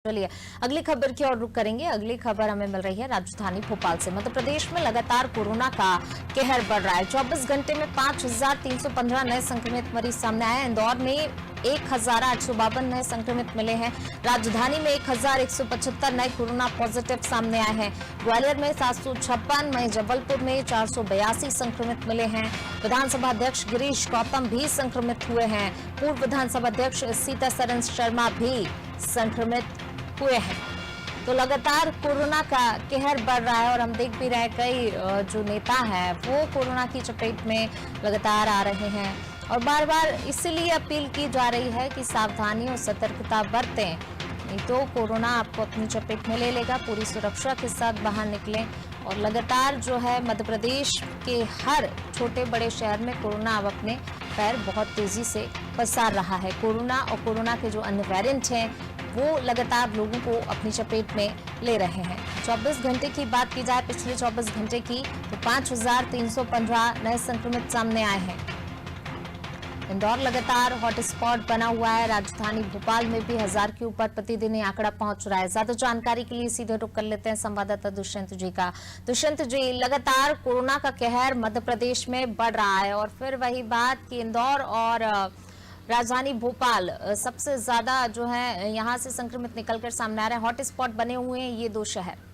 चलिए अगली खबर की ओर रुख करेंगे। अगली खबर हमें मिल रही है राजधानी भोपाल से। मध्य प्रदेश में लगातार कोरोना का कहर बढ़ रहा है। 24 घंटे में 5,315 नए संक्रमित मरीज सामने आए। इंदौर में 1,852 नए संक्रमित मिले हैं। राजधानी में 1,175 नए कोरोना पॉजिटिव सामने आए हैं। ग्वालियर में 756, वहीं जबलपुर में 482 संक्रमित मिले हैं। विधानसभा अध्यक्ष गिरीश गौतम भी संक्रमित हुए हैं। पूर्व विधानसभा अध्यक्ष सीतासरन शर्मा भी संक्रमित हुए हैं। तो लगातार कोरोना का कहर बढ़ रहा है और हम देख भी रहे हैं कई जो नेता हैं वो कोरोना की चपेट में लगातार आ रहे हैं और बार बार इसलिए अपील की जा रही है कि सावधानी और सतर्कता बरतें, नहीं तो कोरोना आपको अपनी चपेट में ले लेगा। पूरी सुरक्षा के साथ बाहर निकलें। और लगातार जो है मध्य प्रदेश के हर छोटे बड़े शहर में कोरोना अब अपने पैर बहुत तेजी से पसार रहा है। कोरोना और कोरोना के जो अन्य वेरिएंट हैं वो लगातार लोगों को अपनी चपेट में ले रहे हैं। 24 घंटे की बात की जाए पिछले 24 घंटे की तो 5,315 नए संक्रमित सामने आए हैं। इंदौर लगातार हॉटस्पॉट बना हुआ है। राजधानी भोपाल में भी 1000 के ऊपर प्रतिदिन ये आंकड़ा पहुंच रहा है। ज्यादा जानकारी के लिए सीधे रुख कर लेते हैं संवाददाता दुष्यंत जी का। दुष्यंत जी, लगातार कोरोना का कहर मध्य प्रदेश में बढ़ रहा है और फिर वही बात कि इंदौर और राजधानी भोपाल सबसे ज्यादा जो है यहाँ से संक्रमित निकलकर सामने आ रहे हैं। हॉटस्पॉट बने हुए हैं ये दो शहर।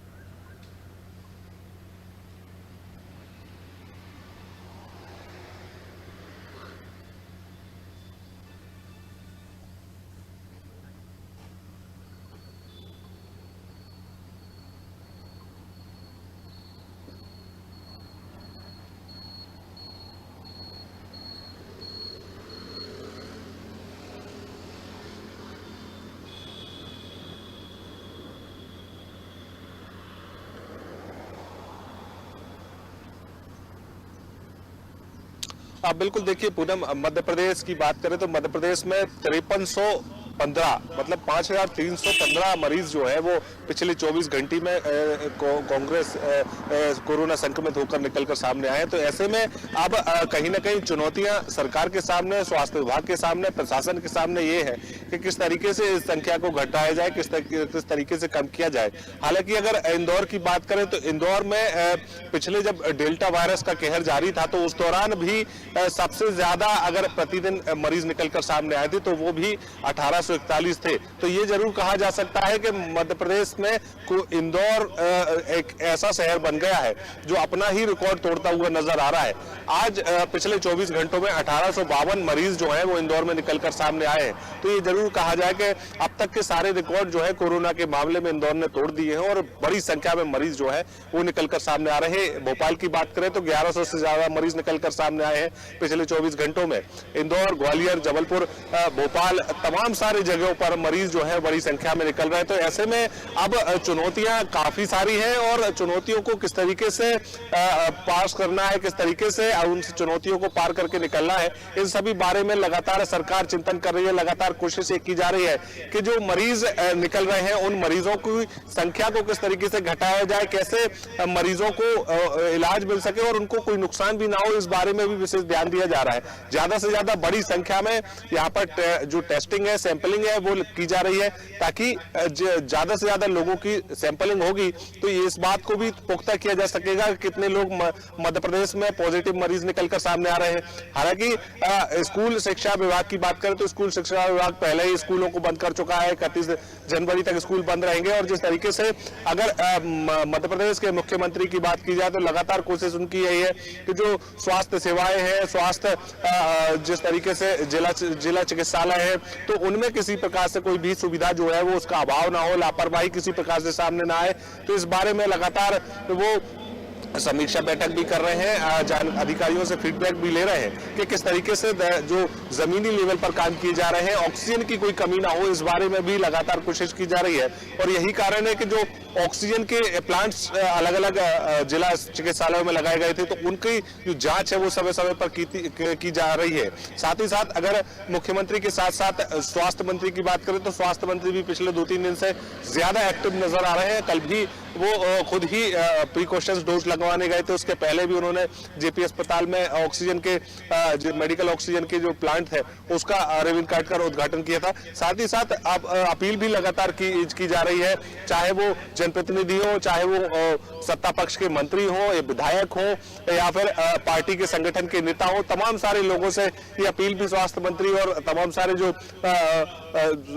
आप बिल्कुल देखिए पूनम, मध्य प्रदेश की बात करें तो मध्य प्रदेश में 5315 मतलब 5,315 मरीज जो है वो पिछले 24 घंटे में कांग्रेस कोरोना संक्रमित होकर निकलकर सामने आए। तो ऐसे में अब कहीं ना कहीं चुनौतियां सरकार के सामने, स्वास्थ्य विभाग के सामने, प्रशासन के सामने ये है कि किस तरीके से इस संख्या को घटाया जाए, किस तरीके से कम किया जाए। हालांकि अगर इंदौर की बात करें तो इंदौर में पिछले जब डेल्टा वायरस का कहर जारी था तो उस दौरान भी सबसे ज्यादा अगर प्रतिदिन मरीज निकलकर सामने आए थे तो वो भी 1841 थे। तो ये जरूर कहा जा सकता है कि मध्य प्रदेश में इंदौर एक ऐसा शहर बन गया है जो अपना ही रिकॉर्ड तोड़ता हुआ नजर आ रहा है। आज पिछले 24 घंटों में 1852 मरीज जो हैं वो इंदौर में निकलकर सामने आए हैं। तो ये जरूर कहा जाए कि अब तक के सारे रिकॉर्ड जो है कोरोना के मामले में इंदौर ने तोड़ दिए हैं और बड़ी संख्या में मरीज जो है वो निकलकर सामने आ रहे हैं। भोपाल की बात करें तो 1100 से ज्यादा मरीज निकलकर सामने आए हैं पिछले 24 घंटों में। इंदौर, ग्वालियर, जबलपुर, भोपाल, तमाम सारी जगहों पर मरीज जो है बड़ी संख्या में निकल रहे हैं। तो ऐसे में अब चुनौतियां काफी सारी हैं और चुनौतियों को किस तरीके से पास करना है, किस तरीके से उन चुनौतियों को पार करके निकलना है, इन सभी बारे में लगातार सरकार चिंतन कर रही है। लगातार कोशिश की जा रही है कि जो मरीज निकल रहे हैं उन मरीजों की संख्या को किस तरीके से घटाया जाए, कैसे मरीजों को इलाज मिल सके और उनको कोई नुकसान भी ना हो, इस बारे में भी विशेष ध्यान दिया जा रहा है। ज्यादा से ज्यादा बड़ी संख्या में यहाँ पर जो टेस्टिंग है, सैंपलिंग है वो की जा रही है ताकि ज्यादा से ज्यादा लोगों की सैंपलिंग होगी तो ये इस बात को भी पुख्ता किया जा सकेगा कि कितने लोग मध्य प्रदेश में पॉजिटिव मरीज निकलकर सामने आ रहे हैं। हालांकि स्कूल शिक्षा विभाग की बात करें तो स्कूल शिक्षा विभाग पहले ही स्कूलों को बंद कर चुका है। 31 जनवरी तक स्कूल बंद रहेंगे और जिस तरीके से अगर मध्य प्रदेश के मुख्यमंत्री की बात की जाए तो लगातार कोशिश उनकी यही है कि जो स्वास्थ्य सेवाएं हैं, स्वास्थ्य जिस तरीके से जिला चिकित्सालय है तो उनमें किसी प्रकार से कोई भी सुविधा जो है वो उसका अभाव ना हो, लापरवाही किसी प्रकार से सामने ना आए। तो इस बारे में लगातार वो समीक्षा बैठक भी कर रहे हैं, अधिकारियों से फीडबैक भी ले रहे हैं कि किस तरीके से जो जमीनी लेवल पर काम किए जा रहे हैं, ऑक्सीजन की कोई कमी ना हो, इस बारे में भी लगातार कोशिश की जा रही है। और यही कारण है कि जो ऑक्सीजन के प्लांट्स अलग अलग जिला चिकित्सालयों में लगाए गए थे तो उनकी जो जांच है वो समय समय पर की जा रही है। साथ ही साथ अगर मुख्यमंत्री के साथ साथ स्वास्थ्य मंत्री की बात करें तो स्वास्थ्य मंत्री भी पिछले 2-3 दिन से ज्यादा एक्टिव नजर आ रहे हैं। कल भी वो खुद ही प्रिकॉशंस डोज लगवा लगवाने गए थे उसके पहले भी उन्होंने जेपी अस्पताल में ऑक्सीजन के जो मेडिकल ऑक्सीजन के जो प्लांट है उसका रिबन काट कर उद्घाटन किया था। साथ ही साथ अपील भी लगातार की जा रही है, चाहे वो जनप्रतिनिधि हो, चाहे वो सत्ता पक्ष के मंत्री हो, या विधायक हो, या फिर पार्टी के संगठन के नेता हो, तमाम सारे लोगों से ये अपील भी स्वास्थ्य मंत्री और तमाम सारे जो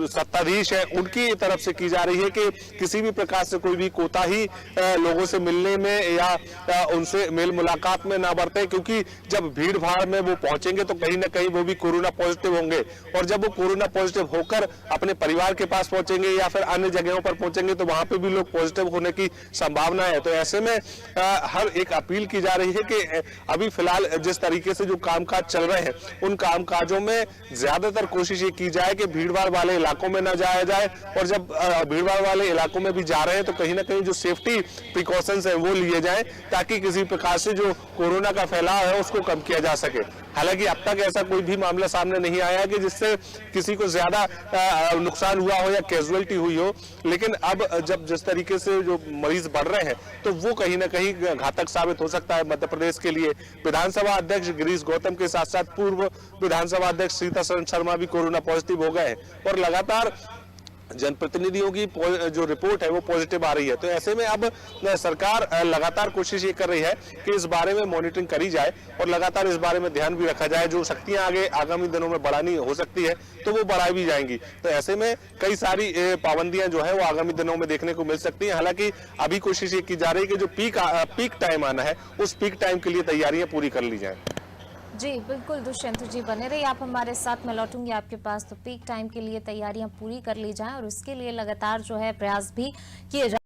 सत्ताधीश है उनकी तरफ से की जा रही है कि किसी भी प्रकार से कोई भी कोताही लोगों से मिलने में या उनसे मेल मुलाकात में ना बरते, क्योंकि जब भीड़ भाड़ में वो पहुंचेंगे तो कहीं ना कहीं वो भी कोरोना पॉजिटिव होंगे, और जब वो कोरोना पॉजिटिव होकर अपने परिवार के पास पहुंचेंगे या फिर अन्य जगहों पर पहुंचेंगे तो वहां पे भी लोग पॉजिटिव होने की संभावना है। तो ऐसे में हर एक अपील की जा रही है कि अभी फिलहाल जिस तरीके से जो कामकाज चल रहे हैं उन कामकाजों में ज्यादातर कोशिश ये की जाए कि भीड़भाड़ वाले इलाकों में ना जाया जाए, और जब भीड़भाड़ वाले इलाकों में भी जा रहे हैं तो कहीं ना कहीं जो सेफ्टी प्रिकॉशंस है वो लिए जाएं, ताकि किसी प्रकार से जो कोरोना का फैलाव है उसको कम किया जा सके। हालांकि अब तक ऐसा कोई भी मामला सामने नहीं आया कि जिससे किसी को ज्यादा नुकसान हुआ हो या कैजुअलिटी हुई हो, लेकिन अब जब जिस तरीके से जो मरीज बढ़ रहे हैं तो वो कहीं ना कहीं घातक साबित हो सकता है मध्य प्रदेश के लिए। विधानसभा अध्यक्ष गिरीश गौतम के साथ साथ पूर्व विधानसभा अध्यक्ष सीतासरन शर्मा भी कोरोना पॉजिटिव हो गए हैं, और लगातार जनप्रतिनिधियों की जो रिपोर्ट है वो पॉजिटिव आ रही है। तो ऐसे में अब सरकार लगातार कोशिश ये कर रही है कि इस बारे में मॉनिटरिंग करी जाए और लगातार इस बारे में ध्यान भी रखा जाए। जो शक्तियां आगे आगामी दिनों में बढ़ानी हो सकती है तो वो बढ़ाई भी जाएंगी। तो ऐसे में कई सारी पाबंदियां जो है वो आगामी दिनों में देखने को मिल सकती हैं। हालांकि अभी कोशिश ये की जा रही है कि जो पीक टाइम आना है उस पीक टाइम के लिए तैयारियां पूरी कर ली जाए। जी बिल्कुल दुष्यंत जी, बने रहिए आप हमारे साथ। मैं लौटूंगी आपके पास। तो पीक टाइम के लिए तैयारियां पूरी कर ली जाएं और उसके लिए लगातार जो है प्रयास भी किए जाए।